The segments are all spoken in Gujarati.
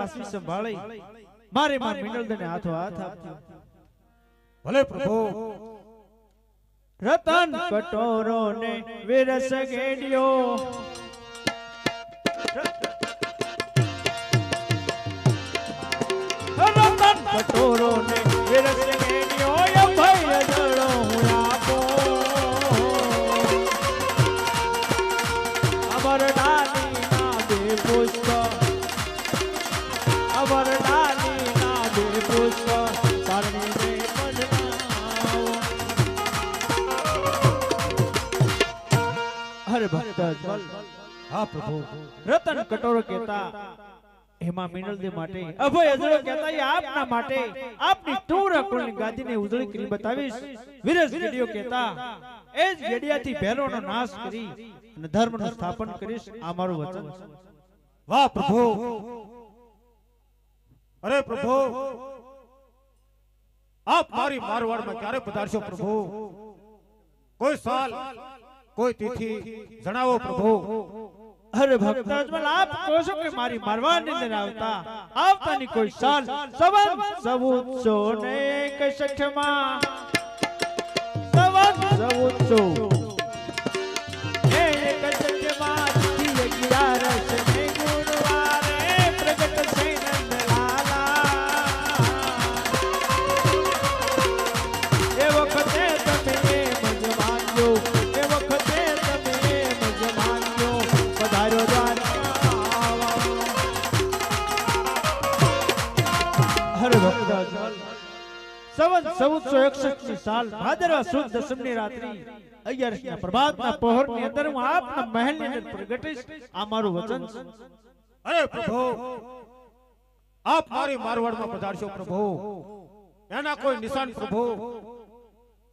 આશી સંભાળી મારે માં મિનલદને હાથો હાથ આપજો. ભલે પ્રભુ. રતન કટોરો ને વિરસ ગેડિયો રતન કટોરો ને વિરસ ગેડિયો અભય દળો હું આપો અમર ડાલી ના બે પુષ્પ અમર ડાલી ના બે પુષ્પ પારણી રે પધરાવો. હરે ભક્ત અજમલ. હા પ્રભુ. રતન કટોરો કહેતા એમાં મિનલદે માટે અભય અજળો કહેતા એ આપના માટે આપની ટુર કુળની ગાદીને ઉજળી કરી બતાવીશ. વિરસ ગેડિયો કહેતા એ જ ગેડિયાથી ભેરોનો નાશ કરી અને ધર્મનું સ્થાપન કરીશ. આ મારું વચન. વાહ પ્રભુ. અરે પ્રભુ, આપ મારી મારવાડમાં ક્યારે પધારશો પ્રભુ? કોઈ સાલ, કોઈ તિથિ જણાવો પ્રભુ. અરે ભક્ત અજમલ, આપ કહો છો કે મારી મારવાડની અંદર આવતાની કોઈ સાલ સંવત 1400 ને 61 માં સંવત 1400 એ 61 માં તિથિ 11 ને ગુરુવારે પ્રગટ થઈ નંદલાલા. એ વખતે તમે મજ માનજો, એ વખતે તમે મજ માનજો પધાર્યો દ્વારકા. હરે ભક્ત અજમલ, સંવત 1461 ની સાલ ભાદરવા સુદ દસમની રાત્રિ 11 ના પ્રભાતના પહોરની અંદર હું આપના મહેલની અંદર પ્રગટીશ. આ મારું વચન છે. અરે પ્રભુ, આપ મારી મારવાડમાં પધારશો પ્રભુ, એના કોઈ નિશાન પ્રભુ?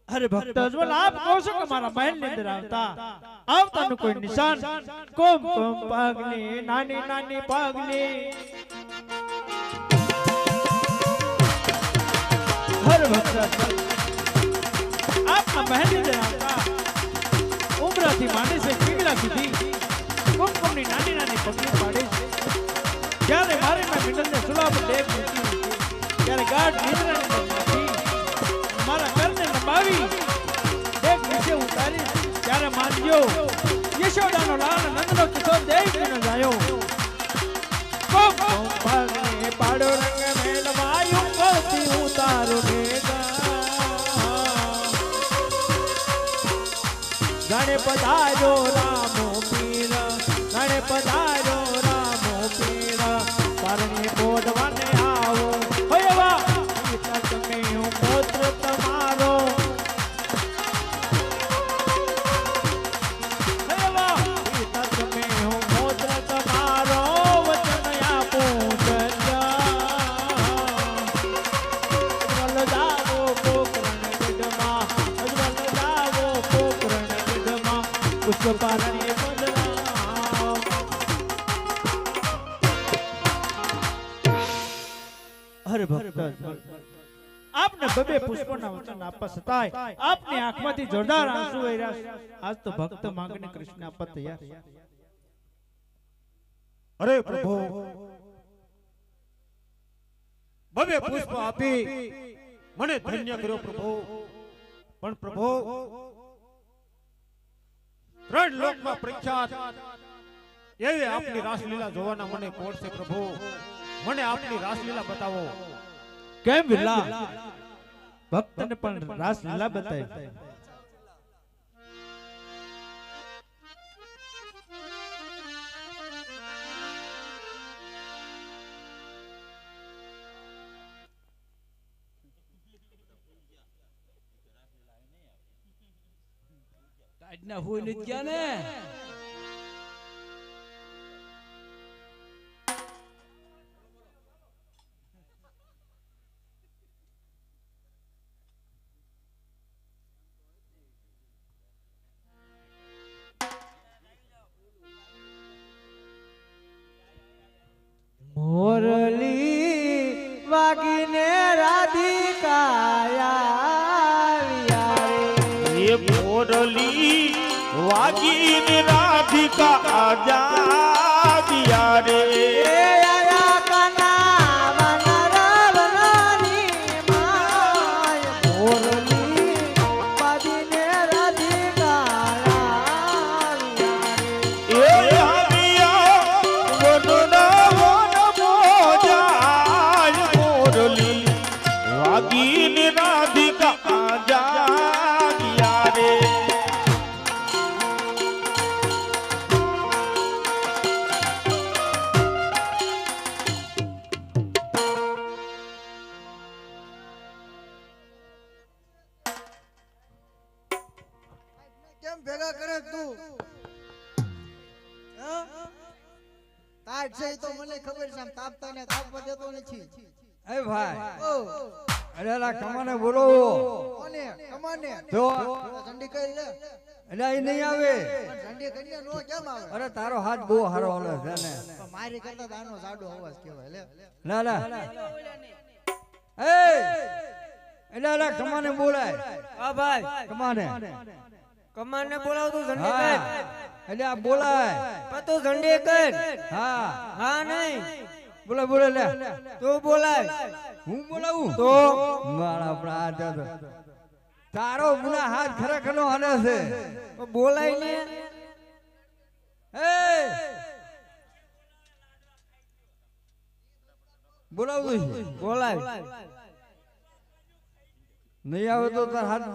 અરે ભક્ત અજમલ, આપ કહો છો કે મારા મહેલની અંદર આવતાનું કોઈ નિશાન? કોમ કોમ પાગની નાની નાની પાગની હર ભક્ત અજમલ, આપના મહેલની અંદર આવતા ઉમરાથી માંડી છે પીગળા સુધી કુમકુમની નાની નાની પગલી પાડી છે. જ્યારે મારે મેં મિનલને સુલા પર ડેગ મૂકી ત્યારે ગાઢ નિદ્રાની અંદરમાંથી મારા ઘરને લંબાવી ડેગ નીચે ઉતારી ત્યારે માનજો યશોદાનો લાલ નંદનો કિશોર દેવકીનો જાયો. કોમ કોમ ભાગને પાડો રંગ મેલવાયું ગોતી ઉતારો નેગા જાણે પધાર્યો રામો પીર, જાણે પધાર્યો રામો પીર પારણી બોધવાને આવો. હોય વાહ પિતા તમે હું પુત્ર તમારો, હોય વાહ પિતા તમે હું પુત્ર તમારો વચન આપું અજમલ જાવો પોકરણ ગઢમાં, અજમલ જાવો પોકરણ ગઢમાં પુષ્પ પારણી પધરાવ. હરે ભક્ત અજમલ, આપને બબે પુષ્પના વચન આપવા છતાંય આપની આંખમાંથી જોરદાર આંસુ વહેર્યા. આજ તો ભક્ત માંગને કૃષ્ણ આપવા તૈયાર. અરે પ્રભુ, બબે પુષ્પ આપી મને ધન્ય કર્યો પ્રભુ, પણ પ્રભુ ત્રણ લોકમાં પ્રખ્યાત એવી આપની રાસલીલા જોવાના મને કોડ છે પ્રભુ. મને આપની રાસલીલા બતાવો. કેમ વિલા? ભક્તને પણ રાસલીલા બતાવી. આજના હોય નથી ગયા ને. મોરલી વાગીને રાધિકા મોરલી વાગીને રાધિકા આજા દિયા રે આયા કના ભેગા કરે તું હા? તાટ છે ઈ તો મને ખબર છે આમ તાપતા ને તાપવા દેતો નથી એ ભાઈ ઓ અરે લા કમાને બોલો કોને કમાને જો ઝંડી કરી લે એટલે એ નહીં આવે પણ ઝંડી કરીને નો કેમ આવે અરે તારો હાથ બહુ હારો હાલે છે ને પણ મારી કરતા તાનો સાડો અવાજ કહેવાય લે ના ના એ એટલે લા કમાને બોલાય હા ભાઈ કમાને કમાનને બોલાવ તું ઝંડી હા કર એટલે આ બોલાય પણ તું ઝંડી કર હા હા નહીં બોલે બોલે લે તું બોલાય હું બોલાવું તો મારા પ્રાણ તારો ગુના હાથ ખરેખર નો હાલે છે બોલાય ને એ બોલાવું છે બોલાય નહીં આવે તો તાર હાથ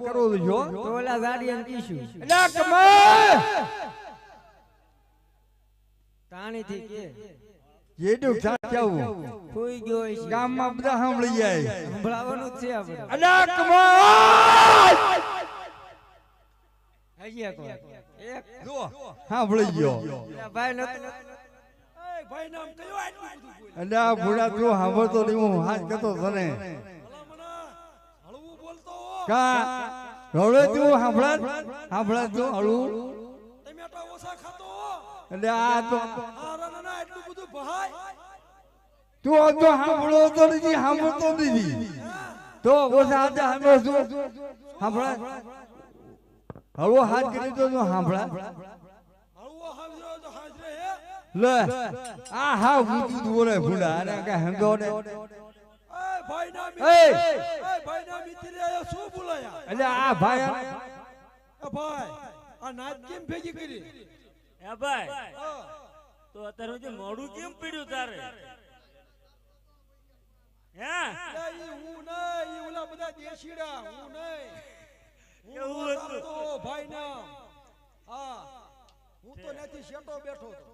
કરવો જો તો ઓલા ગાડીને કીશું એટલે કમાય તાણીથી કે જેડું ચાચ્યાવું ખોઈ ગયો છે ગામમાં બધા સાંભળી જાય સંભળાવવાનું જ છે આપણે અલા કમાય હજી એક વાર. એક જો સાંભળી ગયો ઓલા ભાઈ નતો એટલે આ ભૂડા તું સાંભળતો નહીં હું હાથ કરતો તને કા રવડે તું સાંભળે તું હળવું એટલે આ તો તું તો સાંભળો તો નથી સાંભળતો નથી તો ઓછા હાથે સાંભળો છું સાંભળે હળવો હાથ કરી તો તું સાંભળે લે આ હા ઊંચું બોલે ભૂડા અને કઈ હંગો ને એટલે આ ભાઈ હે ભાઈ તો અત્યારે સુધી મોડું કેમ પડ્યું તારે હે એવું હતું હું તો નથી શેટો બેઠો હતો.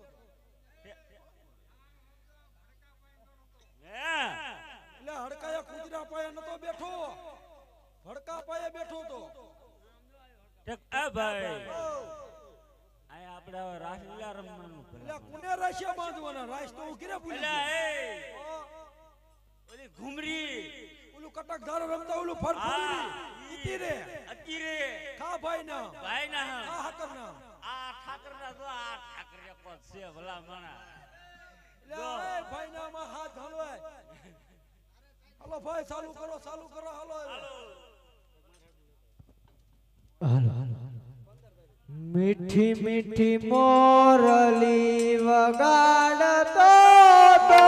હે એટલે હડકાયા કુતરા પાયે નતો બેઠો હડકા પાયે બેઠો તો એ ભાઈ આ આપણે હવે રાસલીલા રમવાનું એટલે કોને રાશિયા બાંધવાના રાશ તો હું કિરે ભૂલી અલ્યા ગયો. એ ઓલી ઘુમરી ઓલું કટક ધારો રમતા ઓલું ફરફરી ઈતી રે અતી રે ખા ભાઈ ના ભાઈ ના ખા હાકર ના આ ઠાકરના તો આ ઠાકરે પદ છે ભલા મણા એટલે એ ભાઈ ના માં હાથ હલવાય હાલો ભાઈ ચાલુ કરો હાલો મીઠી મીઠી મોરલી વગાડતો તો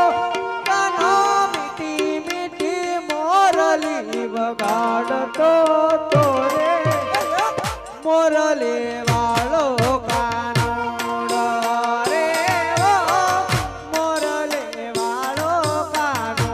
કાનો મીઠી મીઠી મોરલી વગાડતો તો રે મોરલી વાળો કાનો રે ઓ મોરલી વાળો કાનો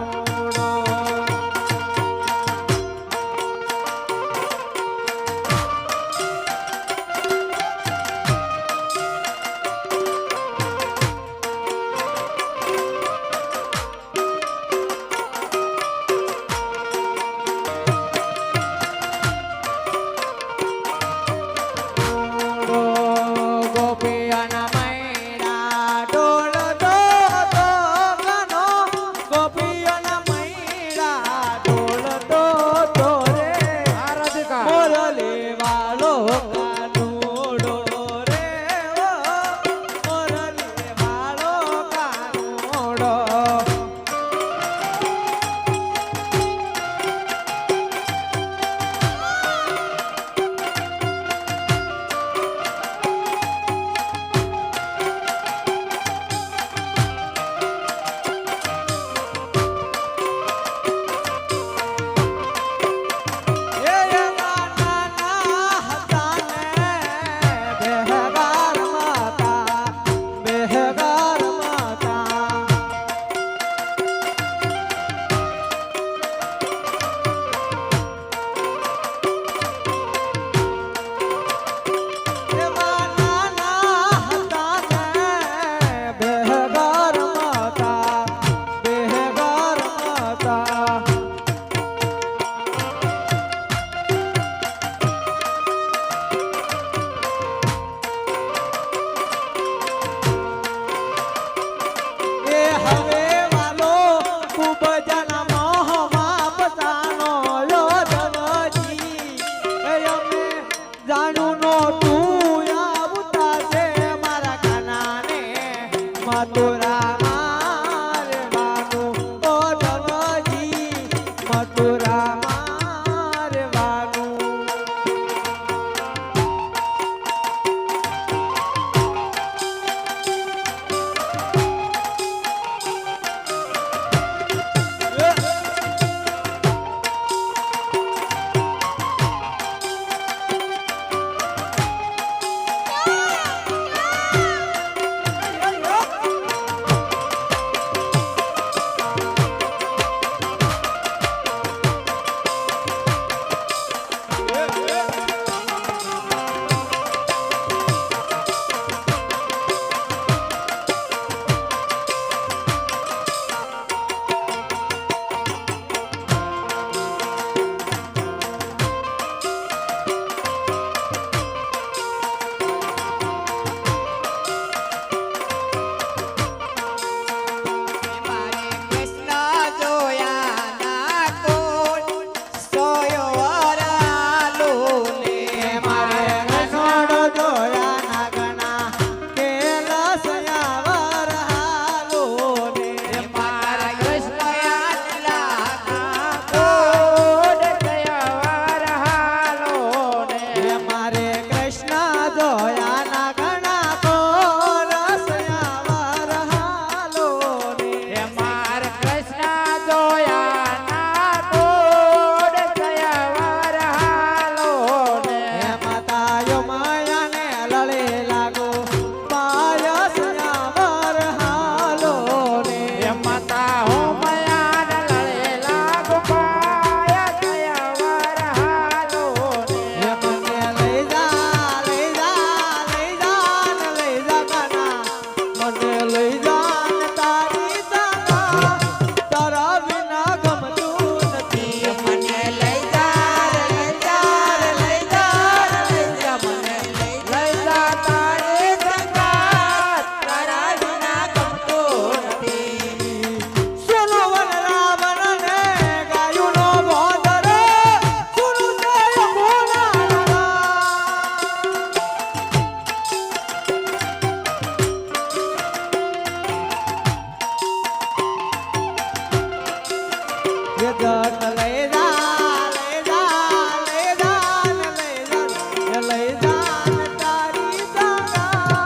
એ જટ લઈ જા લઈ જા લઈ જા ને લઈ જા ને તારી જાગા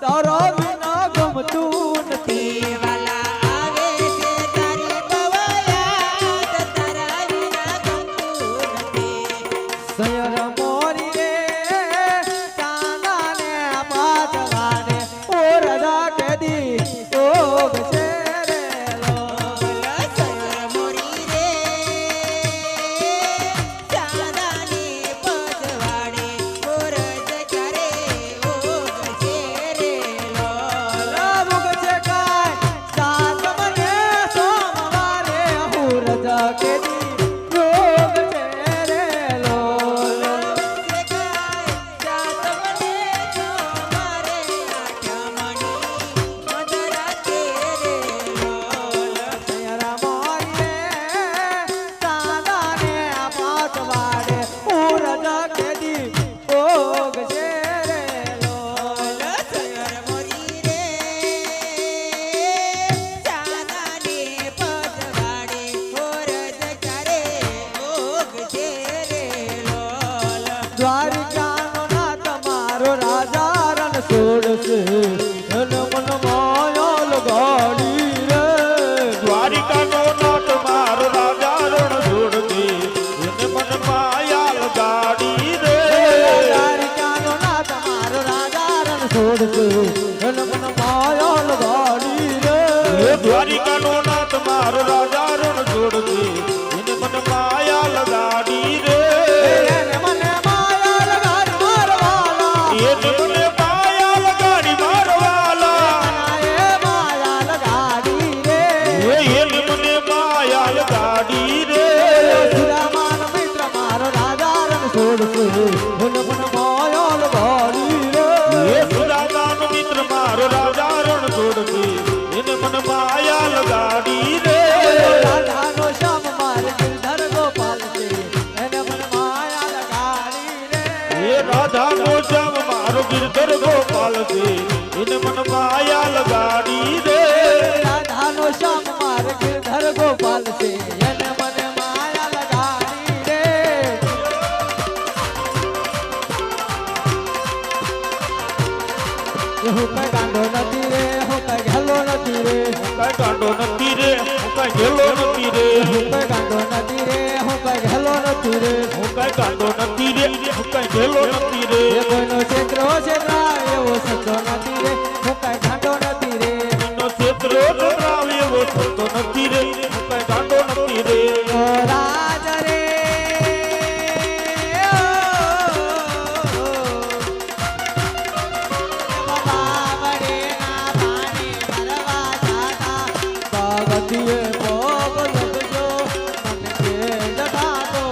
તારો વિના ગમતું નથી વાલા આવે છે તારી બવાયા તારા વિના ગમતું નથી સયર મોરી રે ચાંદા ને પાછવાડે ઓ રજા કેદી ઓગ છે રે લો સર મોરી રે ચાંદાની પજવાડે મોરજ કરે ઓગ છે રે લોલ મુગ છે કાય સાત મને સોમવારે હું રજા કેદી ઓગ છે રે લો સયરા મોરી રે ચાંદા ને પાછવાડે હું રજા કેદી ઓગ છે રે લો દ્વારિકાનો નાથ મારો રાજા રણ છોડશે મન મન માયા લગાડી રે દ્વારિકાનો નાથ મારો રાજા રણ છોડશે એને મન માયા લગાડી રે દ્વારિકાનો નાથ મારો રાજા રણ છોડશે મન મન માયા લગાડી રે એ દ્વારિકાનો નાથ મારો રાજા રણ છોડશે એને મન માયા લગાડી રે એને મને માયા લગાડી મારવાલા એને મને માયા લગાડી મારવાલા એ માયા લગાડી રે એને મને માયા લગાડી રે સુરામાન મિત્ર મારો રાજા રણ છોડશે મન મન માયા લગાડી રે એ સુરામાન મિત્ર મારો રાજા રણ છોડશે એને મન માયા લગાડી રે રાધાનો શ્યામ મારે ગિરધર ગોપાલ છે એને મન માયા લગાડી રે એ રાધાનો શ્યામ મારો ગિરધર ગોપાલ છે એને મન માયા લગાડી રે રાધાનો શ્યામ મારે ગિરધર ગોપાલ છે એને મને માયા લગાડી રે હું કઈ ગાંડો નથી રે હું કઈ ઘેલો નથી રે કઈ કાંડો નથી રે હું કઈ ગેલો નથી રે હું કઈ ગાંડો નથી રે હું કઈ ઘેલો નથી રે હું કઈ કાંડો નથી રે હું કઈ ગેલો નથી રે એ કોઈનો છેતરો છેતરાય એવો સંતો નથી રે હું કઈ ગાંડો નથી રે એનો ક્ષેત્રો ચંદ્રાવ એવો થતો નથી રે હું કઈ કાંડો નથી રે ઓ રાજ રે બાબડે ના પાણી ભરવા જાતા ભગતીએ ભોગ લગજો મને કે જગાતો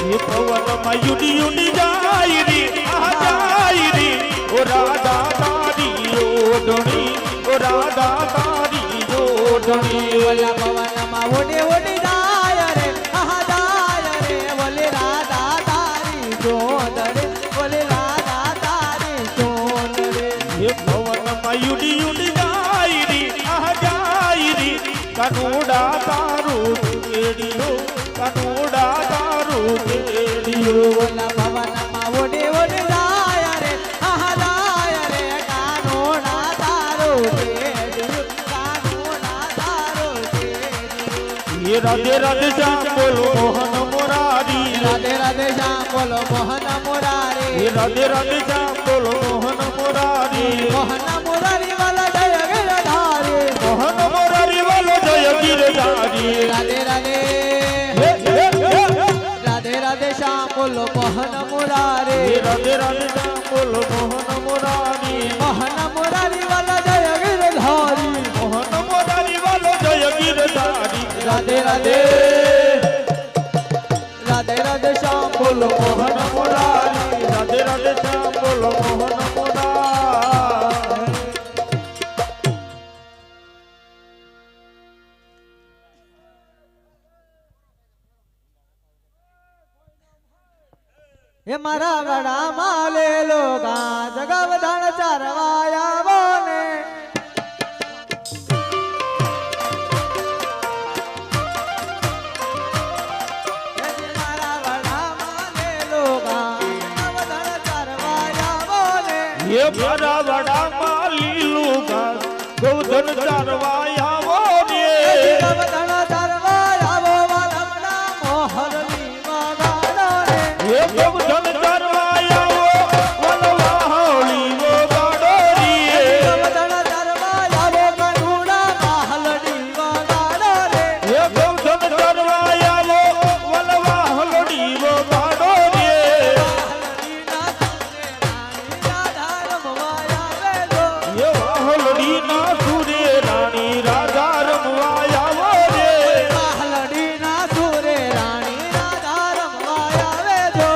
એ પવનમાં યુડી યુડી જાય રે આ જાય રે ઓ રાધા તારી ઓઢણી ઓ રાધા તારી ઓઢણી ઓલા પવનમાં ઓડી ઓડી જાય રે આહા જાય રે ઓલે રાધા તારી જોંદ રે ઓલે રાધા તારી જોંદ રે એ પવનમાં યુડી યુડી જાય રે આ જાય રે કાનુડા તારું કેડીઓ કાનુડા તારું કેડીઓ ઓલા પવનમાં ઓડી ઓડી જાય રે આહા જાય રે કાનોડા તારો કેડિયો કાનોડા તારો કેડિયો એ રાધે રાધે શ્યામ બોલો મોહન મોરારી રાધે રાધે શ્યામ બોલો મોહન મોરારી એ રાધે રાધે શ્યામ બોલો મોહન મોરારી મોહન મોરારી વાલા જય ગિરધારી મોહન મોરારી વાલો જય ગિરધારી રાધે રાધે હે, હે, હે, હે. રાધે રાધે શ્યામ બોલો મોહન મુરારી એ રાધે રાધે શ્યામ બોલો મોહન મોરારી મોહન મુરારી વાલા જય ગિરધારી મોહન મોરારી વાલો જય ગિરધારી રાધે રાધે રાધે રાધે શ્યામ બોલો મોહન મુરારી રાધે રાધે શ્યામ બોલો મોહન મોરારી એ મારા વડા માલેલો ગા જગવધાન ચારવા એ મારા વડામાં લીલું ઘાસ ગોધન ચારવા આવો રે ગોવર્ધન ચારવા આવો વાલમડા મોહરની વગાડો રે એ ગોધન ચારવા આવો વનવાહળી વગાડો રે ગોવર્ધન ચારવા આવો કરુણા માહલડી વગાડો રે એ ગોધન ચારવા આવો વનવાહળી વગાડો રે માહલડીના સુરે રાણી રાધા રમવા આવો એ માહલડીના સુરે રાણી રાધા રમવા આવે જો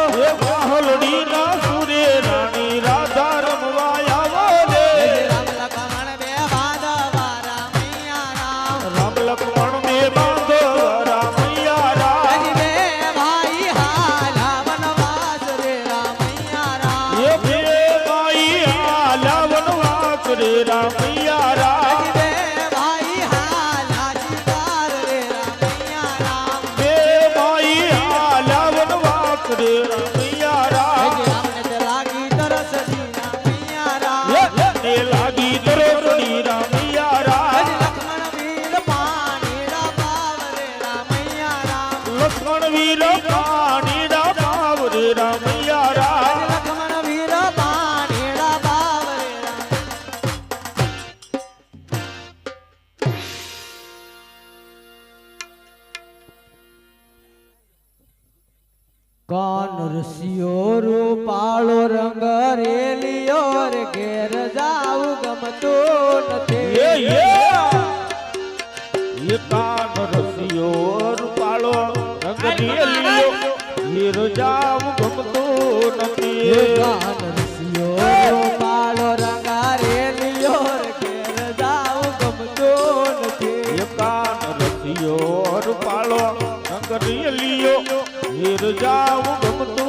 વાહલડીના સુરે રાણી રાધા રમવા આવો રે રામ લખમણ બે બાંધવા રામૈયા રામ રામ લક્ષ્મણ બે બાંધો રામૈયા રામ બે ભાઈ હાલા વનવાસ રે રામૈયા રામ એ બે ભાઈ આલા વનવાસ રે રામૈયા રામ બે ભાઈ હાલા શિકાર રે રામૈયા રામ બે ભાઈ આલા વનવાસ રે રામૈયા રામ રામને તે લાગી તરસ જી રામૈયા રામ ને લાગી દરોડી રામૈયા રામ લક્ષ્મણ વીર પાણીડા પાવ રે રામૈયા રામ લક્ષ્મણ વીર પાણીડા પાવ રે રામૈયા રામ લક્ષ્મણ વીર પાણીડા પાવ રે કાન રસિયો રૂપાળો રંગ રેલિયો રે ઘેર જાવું ગમતું નથી એ કાન રસિયો રૂપાળો રંગની લીલો હીર જાવ ગમતો નથી કાન રસિયો રૂપાળો રંગ રેલિયો રે ઘેર જાવું ગમતું નથી એ કાન રસિયો રૂપાળો રંગની લીલો હીર જાવ ગમતો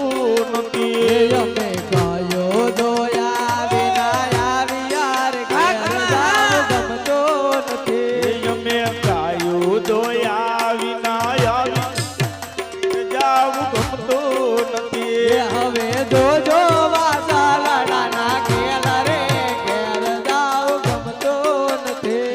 નથી અમે ગાયો દોયા વિના આવ્યા રે ઘેર જાવું ગમતું નથી અમે ગાયું દોયા વિના આવી જાવ ગમતો નથી હવે જોજો વાસાલાના ખેલ રે ઘેર જાવું ગમતું નથી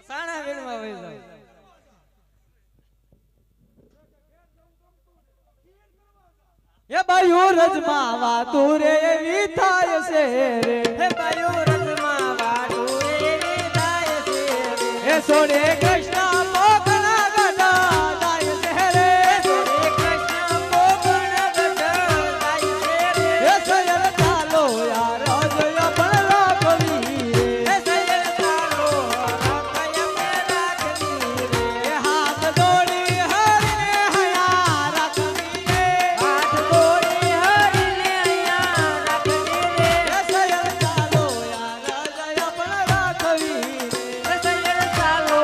સાણા વેણમાં વહી જાવ એ બાયુ રજમાં વાતું રે એવી થાય છે રે હે બાયુ રજમાં વાતું રે એવી થાય છે રે એ સોડે કૃષ્ણ પોકણા ગડા થાય છે રે સોડે કૃષ્ણ પોકણા ગડા થાય છે રે એ સયલ ચાલો યાર અજય ભણલા કવી રે એ સયલ ચાલો રાખય મે રાખવી રે હાથ દોડી હરને હયા રાખવી રે હાથ દોડી હરને હયા રાખવી રે એ સયલ ચાલો યાર અજય ભણલા કવી રે એ સયલ ચાલો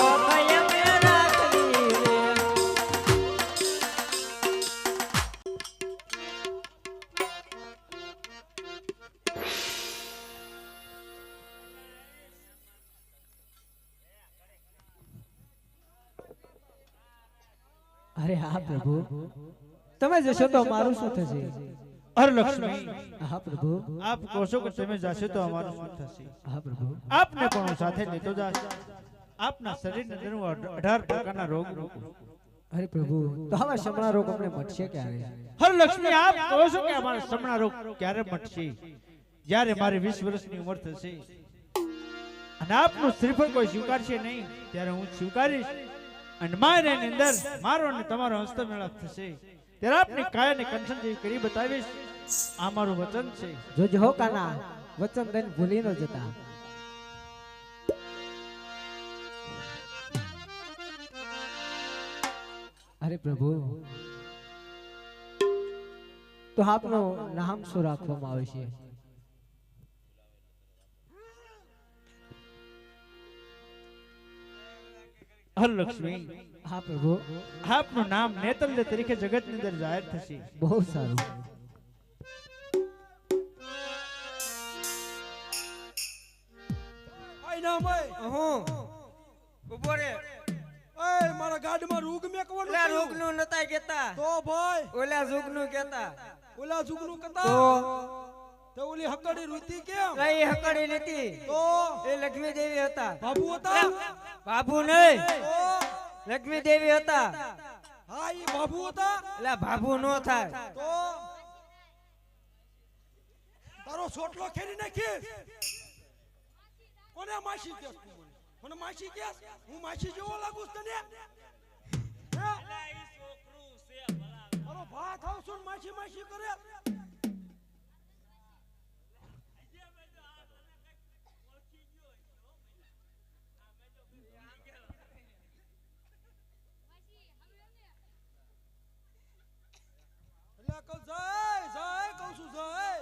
રાખય મે રાખવી રે અરે હા પ્રભુ તમે જશો તો મારું શું થશે અરે લક્ષ્મી હા પ્રભુ આપ કહો છો કે તમે જાશો તો અમારું શું થશે હા પ્રભુ આપને પણ હું સાથે લેતો જાશ આપના શરીરને તેનું 18 પ્રકારના રોગ અરે પ્રભુ તો આવા શમણા રોગ અમને મટશે ક્યારે હર લક્ષ્મી આપ કહો છો કે અમારા સમણા રોગ ક્યારે મટશે જ્યારે મારી 20 વર્ષની ઉંમર થશે અને આપનું શ્રીફળ કોઈ સ્વીકારશે નહીં ત્યારે હું સ્વીકારીશ અને મારે એની અંદર મારો અને તમારો હસ્તમેળાપ થશે ત્યારે આપની કાયાને કંઠન જેવી કરી બતાવીશ આ મારું વચન છે જોજો હો કાના વચન દઈને ભૂલી ન જતા અરે પ્રભુ તો આપનું નામ શું રાખવામાં આવે છે હર લક્ષ્મી હા પ્રભુ આપનું નામ નેતલ્ય તરીકે જગતની અંદર જાહેર થશે બહુ સારું ના મય હું ઉભો રે એ મારા ગાડીમાં રૂગ મેકવાનું ઓલા થયું. રૂગનું નતા કેતા તો ભાઈ ઓલા જુગનું કેતા ઓલા જુગનું તો કતા તો ઓલી હકડી રૂતી કેમ લઈ હકડી નથી તો એ લક્ષ્મી દેવી હતા બાબુ હતા બાબુ નહીં તો લક્ષ્મી દેવી હતા હા ઈ બાબુ હતા એટલે બાબુ નો થાય તો તારો સોટલો ખેડી નાખીશ કોને માસી કેસ તું મને? મને માસી કેસ હું માસી જેવો લાગુ છું તને હે? મારો ભાત આવશો ને માસી માસી કરે એટલે કહું જાય જાય કહું છું જાય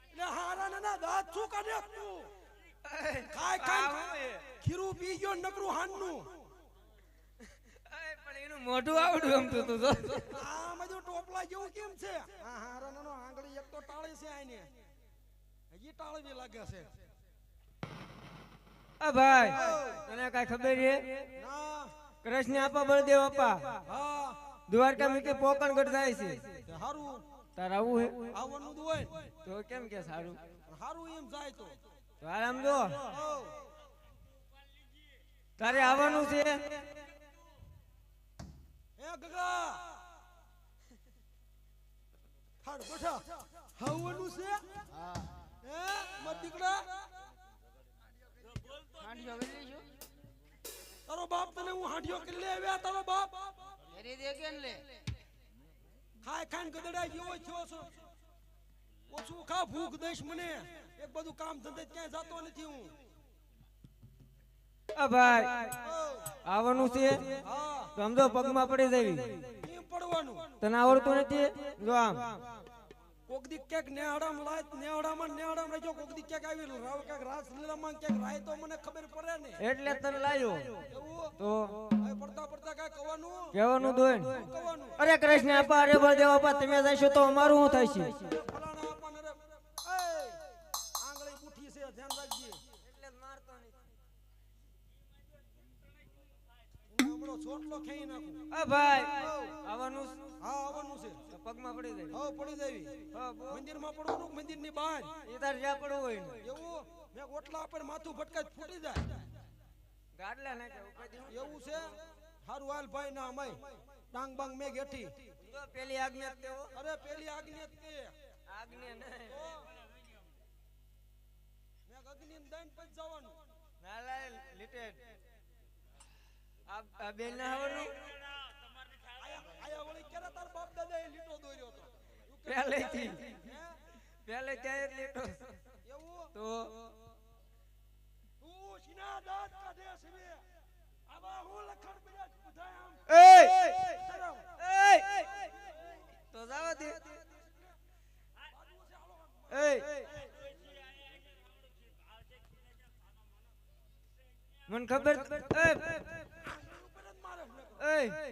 એટલે હારા નાના દાંત શું કાઢે તું ખાય ખાય ખીરું પી ગયો ને નકરું હાનનું પણ એનું મોઢું આવડું એમ તું આ બધું ટોપલા જેવું કેમ છે આ હારા નાનો આંગળી એક તો ટાળી છે આને હજી ટાળવી લાગે છે આ ભાઈ તને કઈ ખબર છે ના કૃષ્ણ આપા બળદેવ આપા હા દ્વારકા મીકે પોકણગઢ જાય છે તે હારું તાર આવું હે આવવાનું જ હોય તો કેમ કે સારું હારું એમ જાય તો તો આરામ જો ઓ તારે આવવાનું છે એ ગગા હાડ બેઠા આવવાનું છે હા હે મત દીકરા તારો બાપ તને હું હાંડિયો કરી લે આવ્યા તારો બાપ ખાય ખાઈને ગદડા જેવો થયો છો ઓછું ખા ભૂખ દઈશ મને એક બધું કામ ધંધે ક્યાંય જાતો નથી હું આ ભાઈ ઓ, આવવાનું છે હા તો સમજો પગમાં પડી જવી કેમ પડવાનું તને આવડતું નથી જો આમ કોક દી ક્યાંક નેહડામાં લાય નેહડામાં રહેજો કોક દી ક્યાંક આવી રાવ ક્યાંક રાસલીલામાં ક્યાંક રાય તો મને ખબર પડે ને એટલે તને લાયો એવું તો એ પડતા પડતા કાંઈ કહેવાનું કહેવાનું દોય શું કહેવાનું અરે કૃષ્ણ આપા અરે બળદેવ આપા તમે જશો તો અમારું શું થાય છે ફલાણા આપણને રે આંગળી બુઠી છે ધ્યાન રાખજે એટલે મારતો નથી હમણો છોટલો ખેઈ નાખું આ ભાઈ આવવાનું હા આવવાનું છે તો પગમાં પડી જાય હા પડી જાવી હા બોલ. મંદિરમાં પડવાનું કે મંદિરની બહાર એ તાર જ્યાં પડવું હોય ને એવું મેં ઓટલા પર માથું ભટકાય તો ફૂટી જાય ગાડલા નાખે ઉપર દેવું. એવું છે હારું હાલ ભાઈ ના અમાય ડાંગ બાંગ મેં ગેઠી જો પેલી આજ્ઞા તેવો અરે પેલી આજ્ઞા જ તે આજ્ઞા નહીં મેં અગ્નિ દઈને પછી જવાનું ના લાય લીટેડ આ બેન ના આવડનું આયા વળી ક્યારે તાર બાપ દાદા એ લીટો દોર્યો હતો પહેલેથી હે? પહેલે ત્યાં જ લીટો એવું તો તું સીના દાંત કાઢે છે બે આવા હું લખણ બધા આમ એ શરમ. તો જાવા દે એ મન ખબર ઉપર જ મારે છે ને.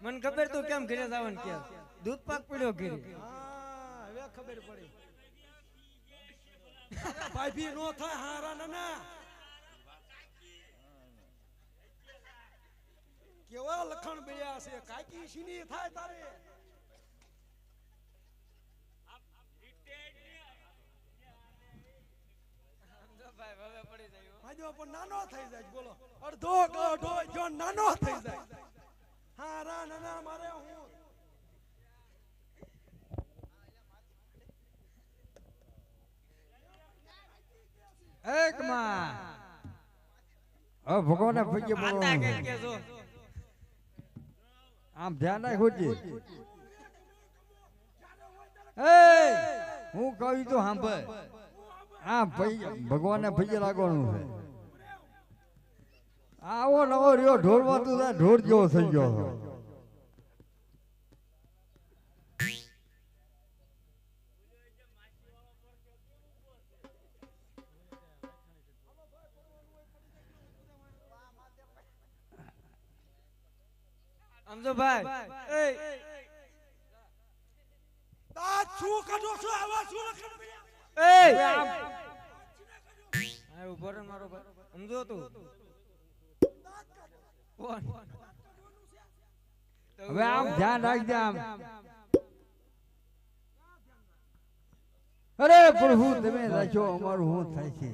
મન ખબર તું કેમ ઘરે જવાનું કે દૂધ પાક પડ્યો ઘરે હા હવે ખબર પડી ભાઈ ભી નો થાય હારા નાના કેવા લખણ બેયા છે કાકી સીની થાય તારે માજો પણ નાનો થઈ જાય બોલો અડધો ગઢો જો નાનો થઈ જાય હારા નાના મારે હું એક માં હવે ભગવાને પગે આતા કે બોલવાનું કે જો આમ ધ્યાન રાખ હોતી એ હું કહું તો સાંભળ આ ભગવાનને પગે લાગવાનું છે આવો નવો રહ્યો ઢોરમાં તું ઢોર જેવો થઈ ગયો છો. સમજો ભાઈ એ આ શું કાઢો છો આવા શું લખણ એ બેયા આ ઉભો રે મારો ભાઈ સમજો તું કોણ હવે આમ ધ્યાન રાખજે આમ અરે પ્રભુ તમે રાખો અમારું શું થાય છે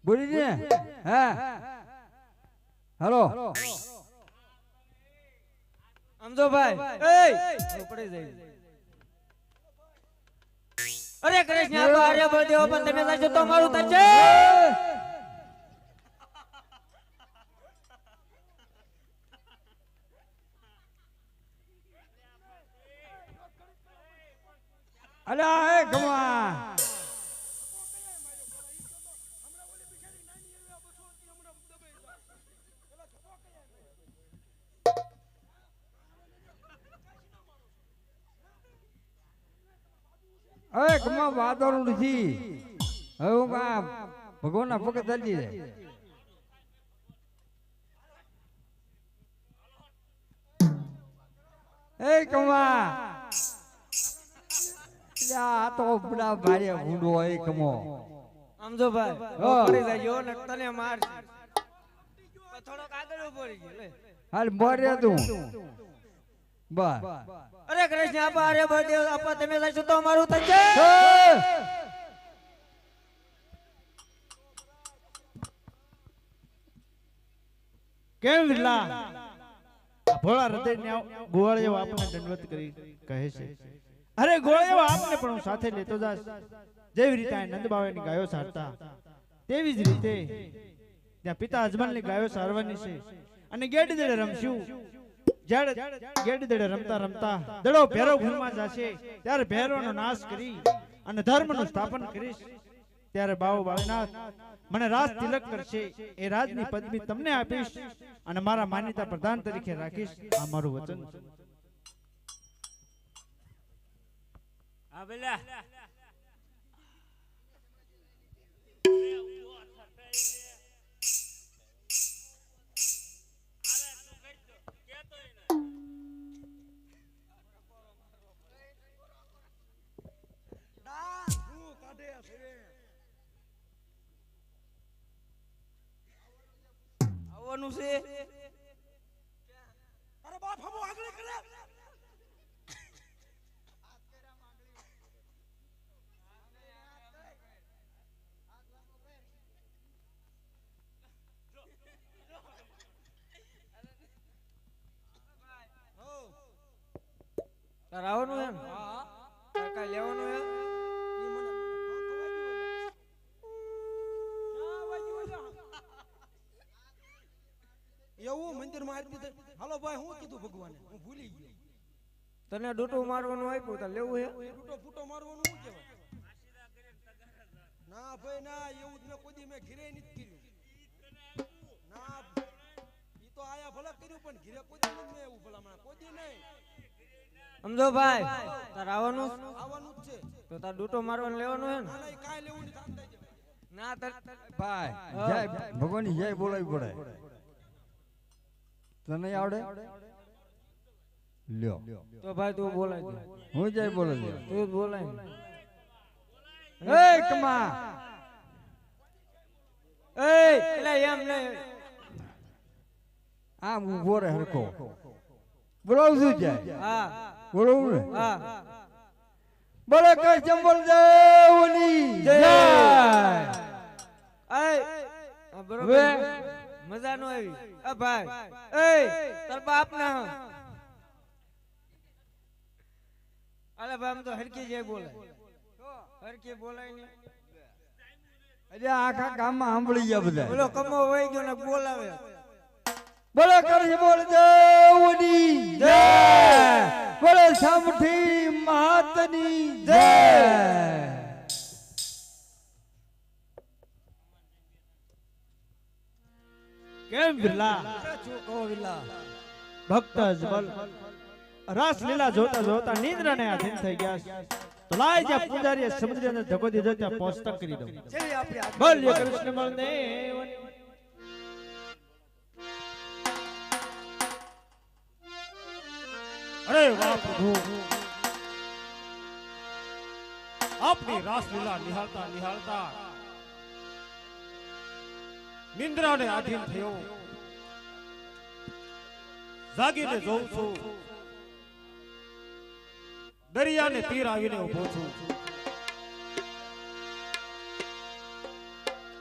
બોલી ને હા હાલો સમજો ભાઈ એ ઉપડી જાય અરે કૃષ્ણ આપા અરે બળદેવ પણ તમે સાચો તો મારું થશે અલા હે ગમા હવે ગમા વાદળ નથી હવે હું કામ ભગવાનના પગ ચાલી જાય એ કમા આ તો બડા ભારે ભૂંડો હોય કમો સમજો ભાઈ ઉપડી જાય ને તને માર થોડોક આગળ ઉપડી ગયો લે હાલ મરે તું બસ અરે કૃષ્ણ આપા અરે બળદેવ આપા તમે સાચો તો મારું થશે કેમ વિરલા ભોળા હૃદયને ગોવાળિયો આપણને દંડવત કરી કહે છે અરે ગોવાળિયો આપને પણ હું સાથે લેતો જાસ જેવી રીતે આ નંદબાવાની ગાયો સારતા તેવી જ રીતે ત્યાં પિતા અજમલની ગાયો સારવાની છે અને ગેડ દડે રમશું જ્યારે ગેડ દડે રમતા રમતા દડો ભેરો ભૂલમાં જશે ત્યારે ભેરોનો નાશ કરી અને ધર્મનું સ્થાપન કરીશ ત્યારે બાવો બાળનાથ મને રાજ તિલક કરશે એ રાજની પદવી તમને આપીશ અને મારા માન્યતા પ્રધાન તરીકે રાખીશ આ મારું વચન છે હા બેલા હું કાઢે છે આવવાનું છે અરે બાપ હમો આગળ કરે તાર આવવાનું એમ તાર કાઈ લેવાનું એમ એવું મંદિર માં આરતી થઈ હાલો ભાઈ હું કીધું ભગવાને હું ભૂલી ગયો તને ડૂટું મારવાનું આપ્યું તાર લેવું હે ફૂટો ફૂટો મારવાનું શું કહેવાય ના ભાઈ ના એવું જ મેં કોઈ દી મેં ઘીરે નથી કર્યું ના ઈ તો આયા ભલે કર્યું પણ ઘીરે કોઈ દી નથી મેં એવું ભલા કોઈ દી નહીં સમજો ભાઈ તાર આવવાનું આવવાનું જ છે તો તાર ડૂટો મારવાનું લેવાનું હે ને ના ના ઈ કાંઈ લેવું નહીં થામ થઈ ના તાર ભાઈ જય ભગવાનની જય બોલાવી પડે તને આવડે લ્યો તો ભાઈ તું બોલાય દે હું જય બોલે છે તું જ બોલાય એ કમા એ એટલે એમ નહીં આમ ઉભો રહે હરખો બોલાવું છું જાય હા બોલાવું ને હા બોલે કઈ ચંબલ દેવની જય એ આ બરોબર હવે મજા નો આવી આ ભાઈ એ તાર બાપ ના અલે ભાઈ આમ તો હરકી જય બોલાય હરકી બોલાય ને અરે આખા ગામમાં સાંભળી ગયા બધા બોલો કમો વહી ગયો ને બોલાવે બોલે કરી બોલ દેવની જય બોલે સામઠી મહાતની જય કેમ વિરલા ભક્ત અજમલ રાસલીલા જોતા જોતા નિદ્રાને આધીન થઈ ગયા છે. તો લાય જ્યાં પૂજારીએ સમુદ્રને ધકો દીધો ત્યાં પોસ્તક કરી દઉં બોલ્યો કૃષ્ણ બળદેવ અરે વાહ પ્રભુ આપની રાસલીલા નિહાળતા નિહાળતા નિંદ્રાને આધીન થયો. જાગીને જોઉં છું દરિયાને તીર આવીને ઊભો છું.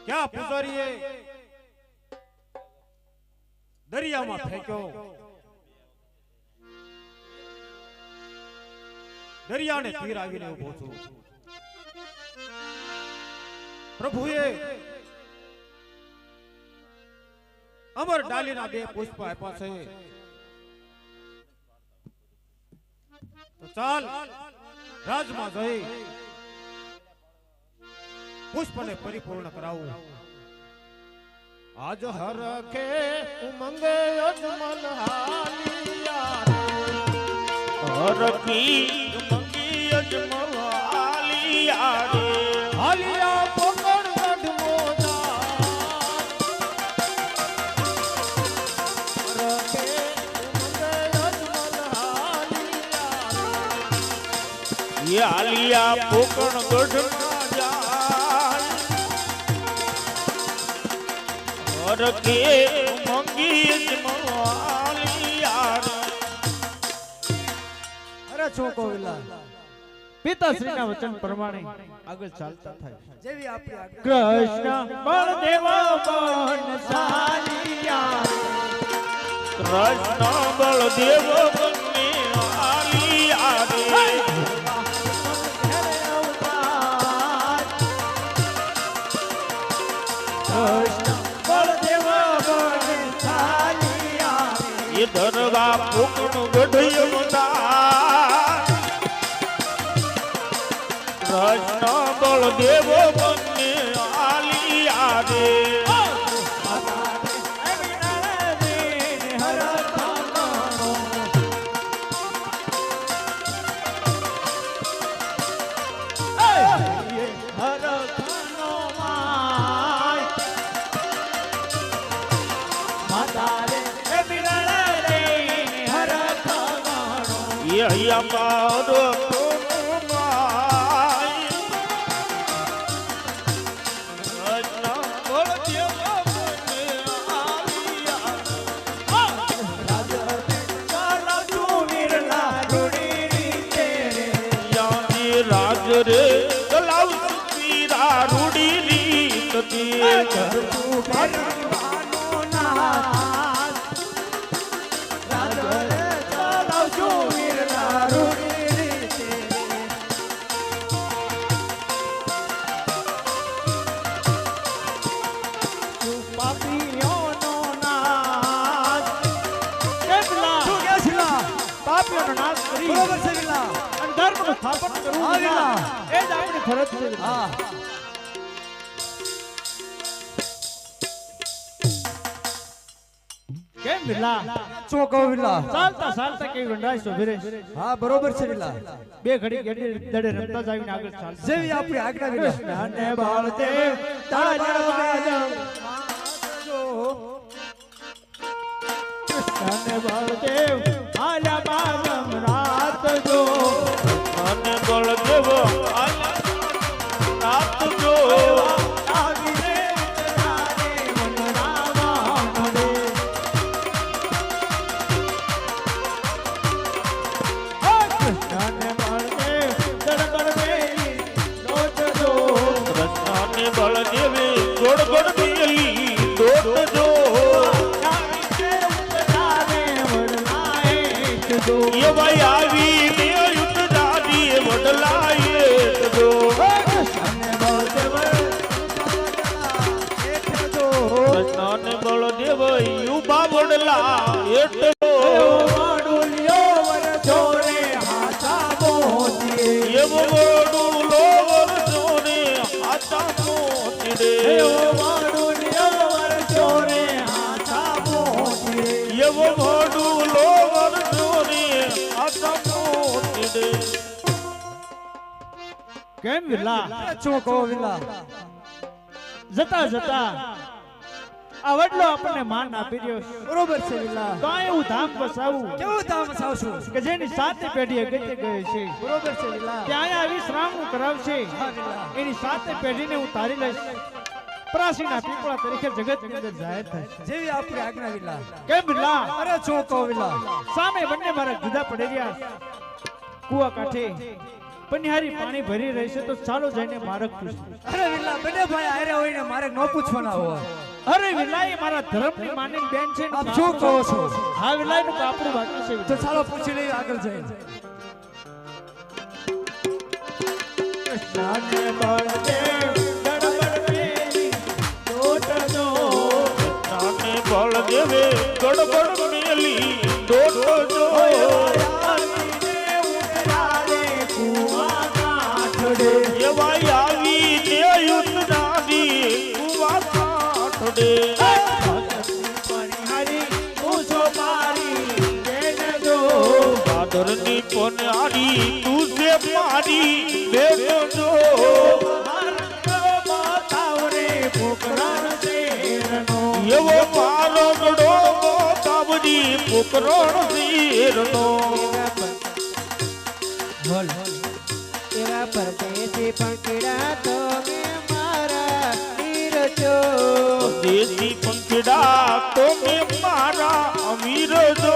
ક્યાં પૂજારીએ દરિયામાં ફેંક્યો. દરિયાને તીર આવીને ઊભો છું. પ્રભુએ અમર ડાલીના 2 પુષ્પ આપ્યા છે. તો ચાલ રાજમાં જઈ પુષ્પને પરિપૂર્ણ કરાવું. આજ હરખે ઉમંગે અજમલ હાલિયા હરખી ઉમંગી અજમલ હાલિયા રે હાલિયા પકડ ગઢ મોજા હરખે ઉમંગે અજમલ હાલિયા રે હાલિયા પકડ ગઢ રખે મંગી જમવાલિયા. અરે છોકો વિલા પિતાશ્રીના વચન પ્રમાણે આગળ ચાલતા થાય. જેવી આપણી આજ્ઞા. કૃષ્ણ બળદેવ બંસાલિયા કૃષ્ણ બળદેવ બંને આલિયા રે એ ધરવા ફૂકણું ગઢયમદાર કૃષ્ણ બળદેવ બંને આલિયા રે અહીંયા મારો રાજ રે ચલાવ પીરા રૂડી રીત બરોબર છે વિલા. અને ધર્મનું સ્થાપન કરવું હા, વિલા. એ જ આપણી ફરજ છે. હા કેમ વિલા છોકો વિલા. ચાલતા ચાલતા કેવી ગંડાઈ છો ભીરે. હા બરોબર છે વિલા. બે ઘડી ગેડી દડે રમતા જાવીને આગળ ચાલતા. જેવી આપણી આજ્ઞા વિલા. કૃષ્ણને બળદેવ તારા બાજમ કૃષ્ણને બળદેવ આલા બાજમ રાત જો અને બળદેવ રાત જો આવીને ઉતરાને વનરાવા મળે. ઓ કૃષ્ણને બળદેવ દળદળ વેલી લોટ જો કૃષ્ણને બળદેવે ગોળ ગોળ બેલી દોટ જો આવીને ઉતરાને વનરાએ જો એ ભાઈ આવીને યુદ્ધ દાદી વડલાએ જો કૃષ્ણને બળદેવ કૃષ્ણને બળદેવ યુબા વડલા એટલો વાડુલિયો વર જોરે હાથા મોતી એવો વડું લોવર જોને હાથા મોતી રે વાડુલિયો વર જોરે હાથા મોતી એવો વડું લોવર જોને હાથા મોતી રે કેમ વિલા છોકો વિલા. જતા જતા આ વડલો આપણને માન આપી રહ્યો છે બરોબર છે વિલા તો આ એવું ધામ વસાવું કેવું ધામ વસાવશું કે જેની સાથે પેઢી અગત્ય ગઈ છે બરોબર છે વિલા ત્યાં અહીંયા વિશ્રામ કરાવશે હા વિલા એની સાથે પેઢીને હું તારી લઈશ પ્રાચીના પીપળા તરીકે જગતની અંદર જાહેર થાય જેવી આપણી આજ્ઞા વિલા કેમ બિલા અરે શું કહો વિલા સામે બંને મારા જુદા પડી રહ્યા કુવા કાંઠે પનિહારી પાણી ભરી રહી છે તો ચાલો જઈને મારક પૂછું અરે વિલા બંને ભાઈ આરે હોઈને મારે ન પૂછવાના હોય અરે વિલાઈ મારા ધર્મની માની બેન છે ને આપ શું કહો છો હા વિલાઈ નું કાપડું બાકી છે તો ચાલો પૂછી લઈએ આગળ જઈને કૃષ્ણને બળદેવ ગડબડ મેલી દોટનો નાને બળદેવે ગડબડ મેલી દોટજો એવાય આવીને યુદ્ધનાદી કુવા કાંઠડે પનિહારી પૂછો મારી બેન જો પાદરની પનારી તું છે મારી બેટજો એવો મારો ગડો તાબડી પોકરણ શેરનો એવા પરદેશી પંખીડા તો મેં મારા નીરજો દેશી પંખીડા તો મેં મારા અમીર જો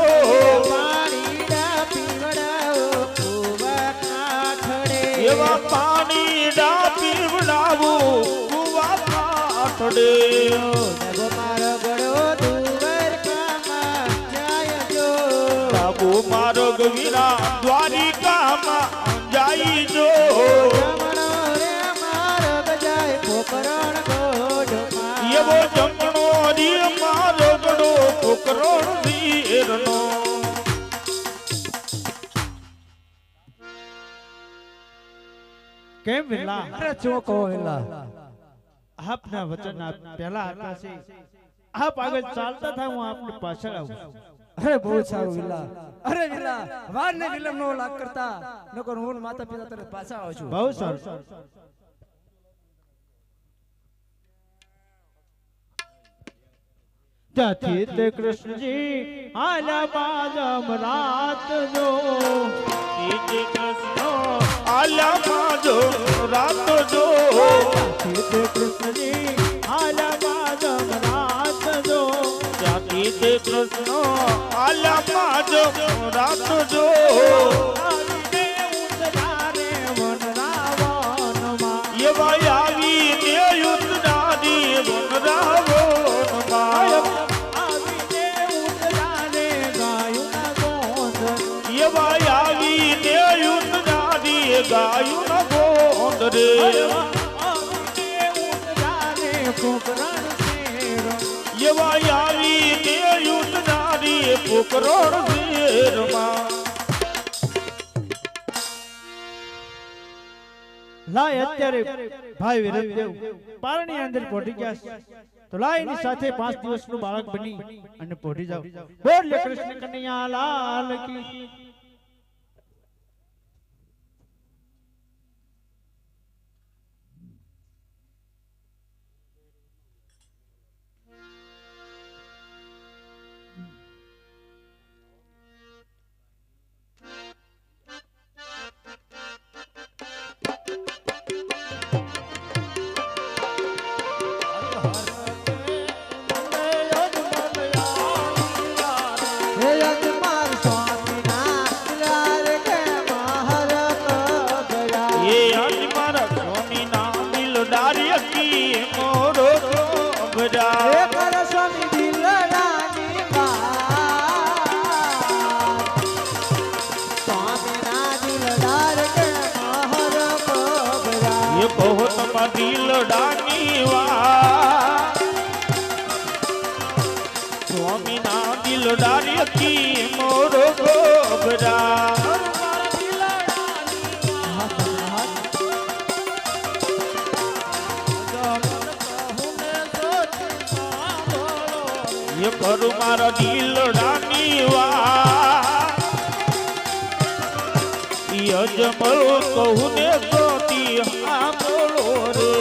પાણીડા પીવડાવો કુવા કાંઠડે એવા પાણીડા પીવડાવું કુવા કાંઠડે નભો મારો ગળો દ્વારકામાં જાય જો બાબુ મારો ગવીરા દ્વારિકામાં જાય જો જમણો રે મારો ગજાય પોકરણ ગોઢમાં એવો જમણો રે મારો ગડો પોકરણ શેરનો કેમ વિલા અરે શું કહો વિલા આપના વચન આપ પહેલા હતા છે આપ આગળ ચાલતા થાય હું આપની પાછળ આવું અરે બહુ સારું વિલા અરે વિલા વાર ને વિલંબ નો લાગ કરતા નકર હું ને માતા પિતા તરત પાછા આવું છું બહુ સારું ત્યાંથી તે કૃષ્ણજી આલા બાજમ રાત જો શ્રી કૃષ્ણ આલા માજો રાત જો ત્યાંથી તે કૃષ્ણજી આલા બાજમ રાત જો ત્યાંથી તે કૃષ્ણ આલા માજો રાત જો આવીને ઉતરારે વન રાવણમાં એવા આવીને યુદ્ધનાદી વનરાવણમાં આવીને ઉતરારે ગાયુના ગોંધ એવા આવીને યુદ્ધનાદી ગાયુના ગોંદ રે આવીને ઉતરારે પોકરણ શેર એવા આવીને યુદ્ધનાદી પોકરણ શેરમાં લાય અત્યારે ભાઈ વિરમદેવ પારણી અંદર પહોંચી ગયા છે તો લાય એની સાથે 5 દિવસનું બાળક બની અને પહોંચી જાવ બોલ કૃષ્ણ કનૈયા લાલ કી હે અજમાર સ્વામીના લાલ કે મહર કબરા એ આજ મારા સ્વામીના દિલદારી કી મોરો ભરા હે કર સ્વામી દિલરાની વાત સ્વામીના દિલદાર કે મહર કબરા એ બહુત માં દિલડાની વાત સ્વામીના દિલદારી કી મોરો ભરા એ કરું મારા દિલડાની વાત અજમલ કહું ને ગોતી હા બોલો રે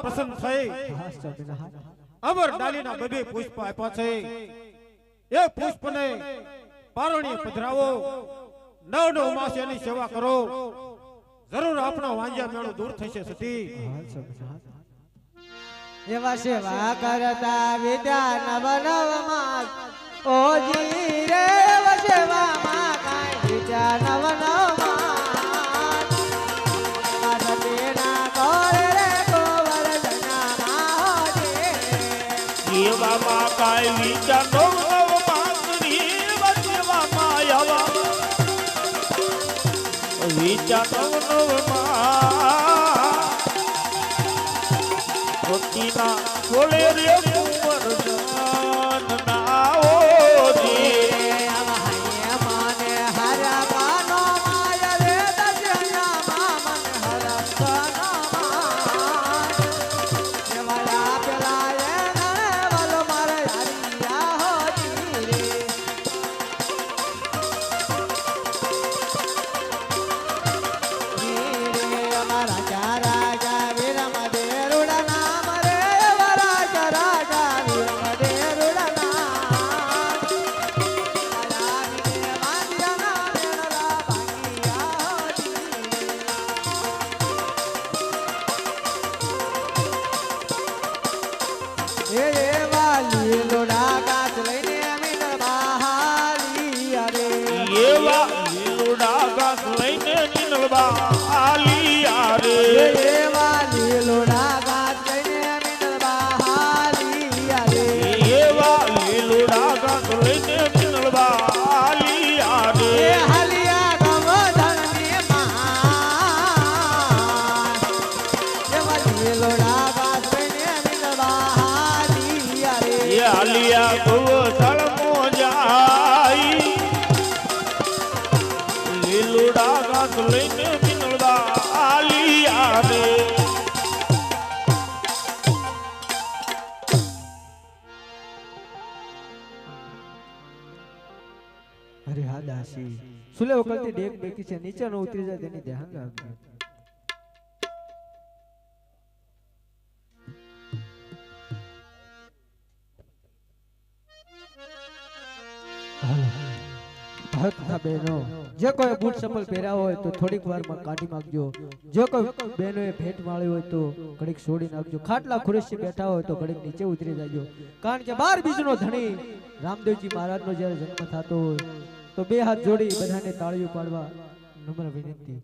પ્રસન્ન થઈ હા સ્વામિનારાયણ. અમર ડાલીના બબે પુષ્પ આપ્યા છે એ પુષ્પને પારણીએ પધરાવો, નવ નવ માસ એની સેવા કરો, જરૂર આપણો વાંજ્યા મેળો દૂર થશે સતી. હા સ્વામિનારાયણ. એવા સેવા કરતા વિદ્યા નવ નવ માં ઓજી રે એવા સેવામાં કાંઈ વિદ્યા નવ નવ માં તેના કરે રે ગોવર્ધના મહાદેવ. એવામાં કાંઈ વિચાર નવ નવ માસની વચવામાં આવા વિચાર નવ નવ માં ભક્તિના બોલે રે કુંવર જાન ના ઓજી. મને હરા પાનો માય રે દર્શનમાં મને હરા પાનો એવા પેલા એ નણે વલ મારે હરિયા હોતી રે. અમારા ચાર રાજા વિરમ દેરુડા નામ રે એવા રાજા રાજા વિરમ દેરુડા નામ. એવા લીલુડા ઘાસ લઈને નીલવા આલિયા રે. એવા લીલુડા ઘાસ લઈને નીલવા આલિયા રે. એ આલિયા ગોવર્ધન મોજાઈ લીલુડા ઘાસ લઈને નીલવા આલિયા રે. અરે હા દાસી સુલે વખતે ડેક બેકી છે નીચે ન ઉતરી જાય તેની ધ્યાન રાખજો. ભક્ત તથા બહેનો જે કોઈ બૂટ ચપ્પલ પહેર્યા હોય તો થોડીક વારમાં કાઢી નાખજો. જે કોઈ બહેનોએ ભેટ માળી હોય તો ઘડીક છોડી નાખજો. ખાટલા ખુરશી બેઠા હોય તો ઘડીક નીચે ઉતરી જાજો. કારણ કે 12 બીજનો ધણી રામદેવજી મહારાજનો જ્યારે જન્મ થતો હોય તો બે હાથ જોડી બધાને તાળીઓ પાડવા નમ્ર વિનંતી.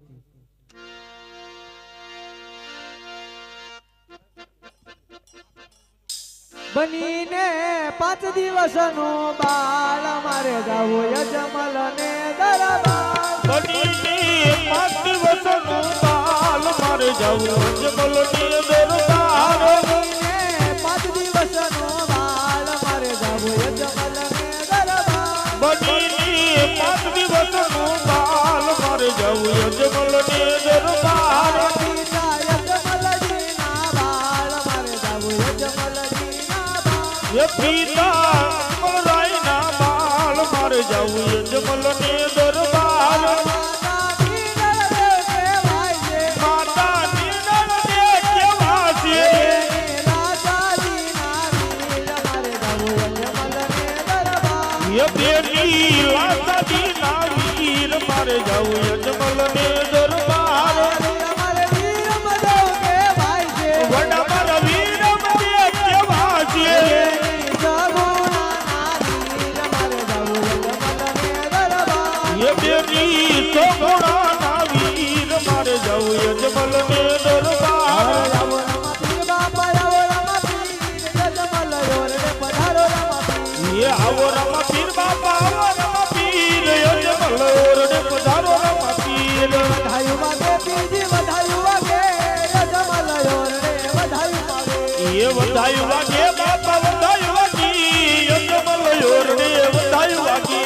બનીને 5 દિવસનો બાળ મારે જાવો યજમલ ને દરબાર. બનીને 5 દિવસનું બાલ મારે જવું અજમલ ને દરબાર. બનીને 5 દિવસનો બાળ મારે જાવો યજમલ ને દરબાર. બનીને 5 દિવસનું બાલ મારે જવું અજમલ ને દરબાર. પિતા યજમલજીના બાળ મારે જાવો યજમલજીના બાળ. એ પિતા રાયના બાલ મારે જવું અજમલ ને દરબાર. માતા પીનળ દેવ કહેવાય છે. માતા નીનળ દે કેવા છે. રાજાજીના વીર મારે જાવો યજમલ ને દરબાર. એ બેટી લાસાજી ના વીર મારે જવું અજમલ ને દરબાર. અમારે વીર મદવ કહેવાય છે. વડા મારા વીર મને કેવા છે. એ બેટી સોગોડાના વીર મારે જવું અજમલ ને દરબાર. એ આવો રમા પીર બાપા આવો રમા પીર અજમલ ઓરડે પધારો રમા પીર. એ વધાયું વાગે બાપા વધાયું વાગી અજમલ ઓરડે વધાયું વાગે.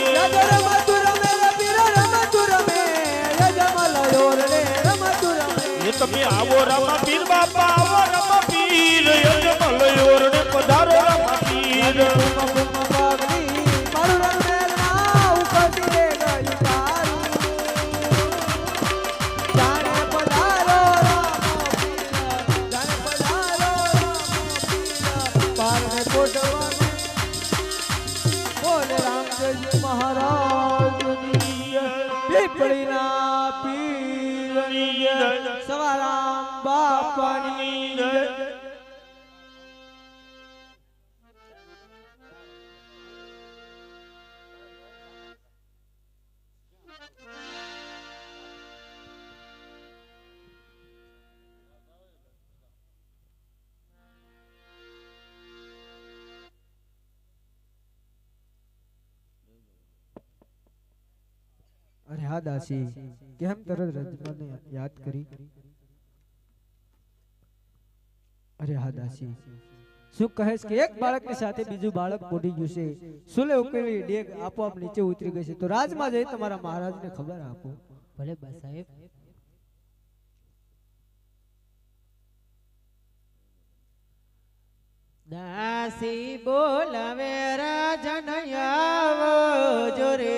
એ તમે આવો રમા પીર બાપા આવો રમા પીર અજમલ ઓરડે પધારો રમા પીર. બોલે રામદેવજી મહારાજની જય. પીપળીના પીરની જય. સવારામ બાપાની જય. અરે હા દાસી, કેમ તરત રજમાને યાદ કરી? અરે હા દાસી, શું કહેશ કે એક બાળકની સાથે બીજું બાળક પોઢી ગયું છે. સુલે ઉકેલી ડેગ આપોઆપ નીચે ઉતરી ગઈ છે. તો રાજમાં જઈ તમારા મહારાજને ખબર આપો. ભલે બા સાહેબ. દાસી બોલાવે રાજન આવો જોરે